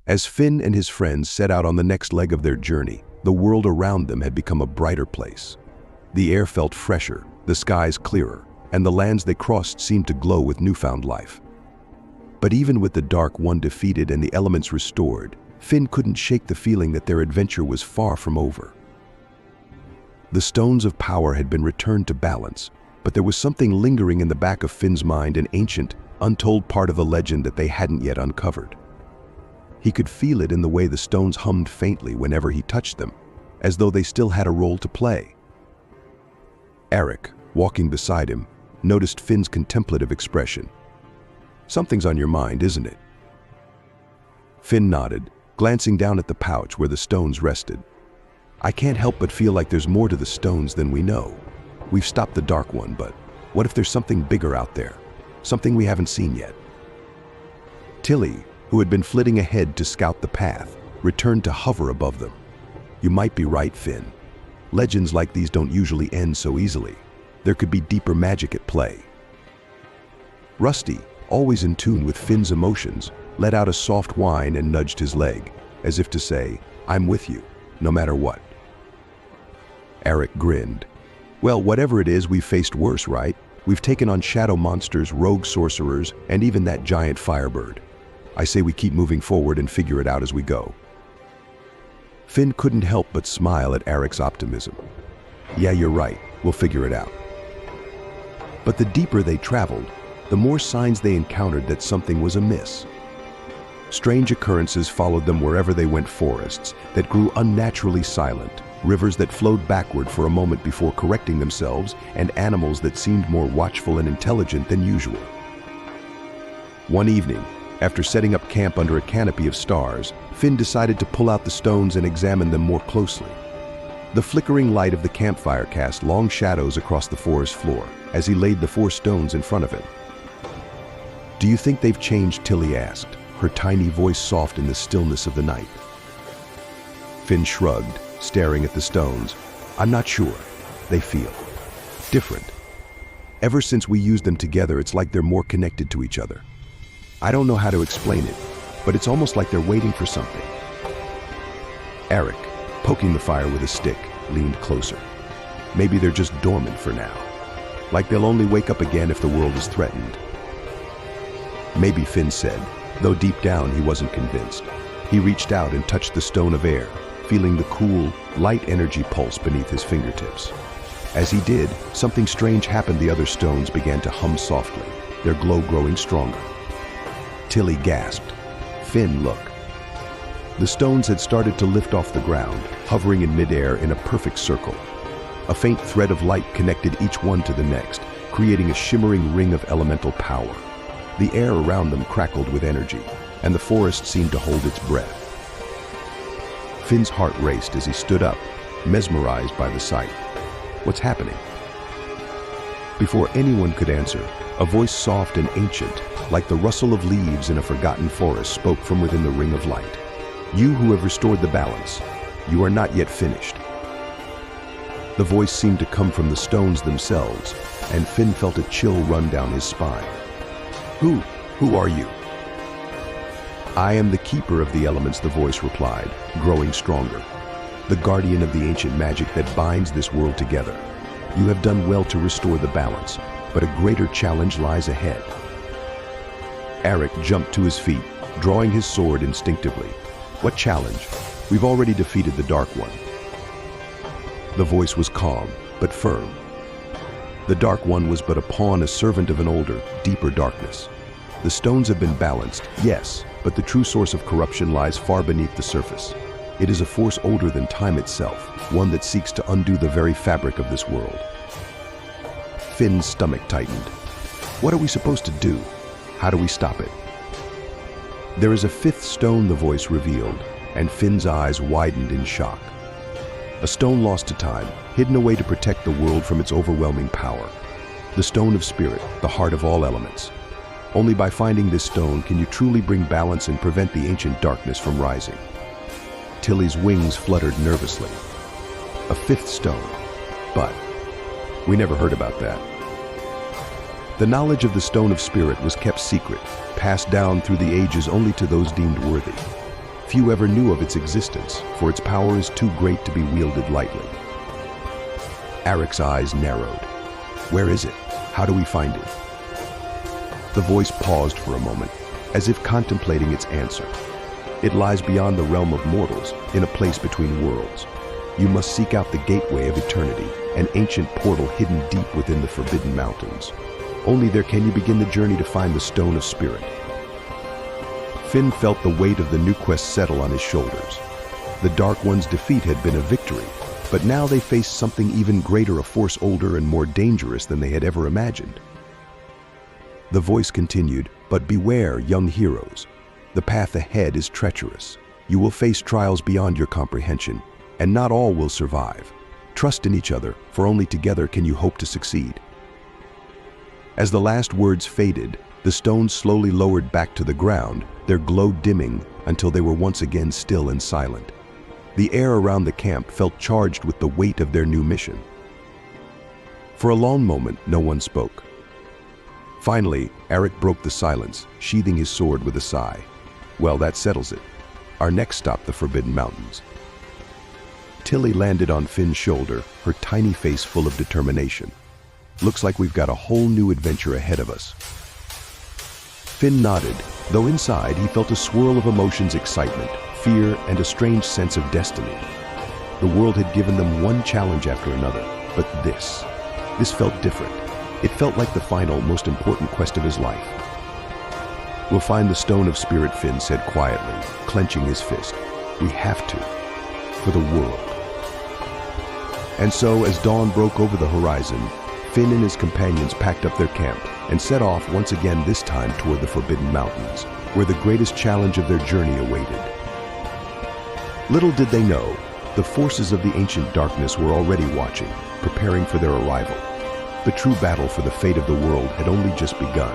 As Finn and his friends set out on the next leg of their journey, the world around them had become a brighter place. The air felt fresher, the skies clearer, and the lands they crossed seemed to glow with newfound life. But even with the Dark One defeated and the elements restored, Finn couldn't shake the feeling that their adventure was far from over. The Stones of Power had been returned to balance, but there was something lingering in the back of Finn's mind, an ancient, untold part of the legend that they hadn't yet uncovered. He could feel it in the way the stones hummed faintly whenever he touched them, as though they still had a role to play. Eric, walking beside him, noticed Finn's contemplative expression. "Something's on your mind, isn't it?" Finn nodded, glancing down at the pouch where the stones rested. "I can't help but feel like there's more to the stones than we know. We've stopped the Dark One, but what if there's something bigger out there? Something we haven't seen yet?" Tilly, who had been flitting ahead to scout the path, returned to hover above them. "You might be right, Finn. Legends like these don't usually end so easily. There could be deeper magic at play." Rusty, always in tune with Finn's emotions, let out a soft whine and nudged his leg, as if to say, "I'm with you, no matter what." Eric grinned. "Well, whatever it is, we've faced worse, right? We've taken on shadow monsters, rogue sorcerers, and even that giant firebird. I say we keep moving forward and figure it out as we go." Finn couldn't help but smile at Eric's optimism. "Yeah, you're right. We'll figure it out." But the deeper they traveled, the more signs they encountered that something was amiss. Strange occurrences followed them wherever they went: forests that grew unnaturally silent, rivers that flowed backward for a moment before correcting themselves, and animals that seemed more watchful and intelligent than usual. One evening, after setting up camp under a canopy of stars, Finn decided to pull out the stones and examine them more closely. The flickering light of the campfire cast long shadows across the forest floor as he laid the 4 stones in front of him. "Do you think they've changed?" Tilly asked, her tiny voice soft in the stillness of the night. Finn shrugged, staring at the stones. "I'm not sure. They feel different. Ever since we used them together, it's like they're more connected to each other. I don't know how to explain it, but it's almost like they're waiting for something." Eric, poking the fire with a stick, leaned closer. "Maybe they're just dormant for now. Like they'll only wake up again if the world is threatened." "Maybe," Finn said, though deep down he wasn't convinced. He reached out and touched the stone of air, feeling the cool, light energy pulse beneath his fingertips. As he did, something strange happened. The other stones began to hum softly, their glow growing stronger. Tilly gasped. "Finn, look." The stones had started to lift off the ground, hovering in midair in a perfect circle. A faint thread of light connected each one to the next, creating a shimmering ring of elemental power. The air around them crackled with energy, and the forest seemed to hold its breath. Finn's heart raced as he stood up, mesmerized by the sight. "What's happening?" Before anyone could answer, a voice soft and ancient, like the rustle of leaves in a forgotten forest, spoke from within the ring of light. "You who have restored the balance, you are not yet finished." The voice seemed to come from the stones themselves, and Finn felt a chill run down his spine. Who are you?" "I am the keeper of the elements," the voice replied, growing stronger. "The guardian of the ancient magic that binds this world together. You have done well to restore the balance, but a greater challenge lies ahead." Eric jumped to his feet, drawing his sword instinctively. "What challenge? We've already defeated the Dark One." The voice was calm, but firm. The Dark One was but a pawn, a servant of an older, deeper darkness. The stones have been balanced, yes, but the true source of corruption lies far beneath the surface. It is a force older than time itself, one that seeks to undo the very fabric of this world. Finn's stomach tightened. "What are we supposed to do? How do we stop it?" "There is a 5th stone," the voice revealed, and Finn's eyes widened in shock. A stone lost to time, hidden away to protect the world from its overwhelming power. The Stone of Spirit, the heart of all elements. Only by finding this stone can you truly bring balance and prevent the ancient darkness from rising. Tilly's wings fluttered nervously. A 5th stone. But we never heard about that. The knowledge of the Stone of Spirit was kept secret, passed down through the ages only to those deemed worthy. Few ever knew of its existence, for its power is too great to be wielded lightly. Eric's eyes narrowed. Where is it? How do we find it? The voice paused for a moment, as if contemplating its answer. It lies beyond the realm of mortals, in a place between worlds. You must seek out the gateway of eternity, an ancient portal hidden deep within the Forbidden Mountains. Only there can you begin the journey to find the Stone of Spirit. Finn felt the weight of the new quest settle on his shoulders. The Dark One's defeat had been a victory, but now they faced something even greater, a force older and more dangerous than they had ever imagined. The voice continued, "But beware, young heroes. The path ahead is treacherous. You will face trials beyond your comprehension, and not all will survive. Trust in each other, for only together can you hope to succeed." As the last words faded, the stones slowly lowered back to the ground, their glow dimming until they were once again still and silent. The air around the camp felt charged with the weight of their new mission. For a long moment, no one spoke. Finally, Eric broke the silence, sheathing his sword with a sigh. "Well, that settles it. Our next stop, the Forbidden Mountains." Tilly landed on Finn's shoulder, her tiny face full of determination. "Looks like we've got a whole new adventure ahead of us." Finn nodded, though inside he felt a swirl of emotions: excitement, fear, and a strange sense of destiny. The world had given them one challenge after another, but this felt different. It felt like the final, most important quest of his life. "We'll find the Stone of Spirit," Finn said quietly, clenching his fist. "We have to. For the world." And so, as dawn broke over the horizon, Finn and his companions packed up their camp and set off once again, this time toward the Forbidden Mountains, where the greatest challenge of their journey awaited. Little did they know, the forces of the ancient darkness were already watching, preparing for their arrival. The true battle for the fate of the world had only just begun.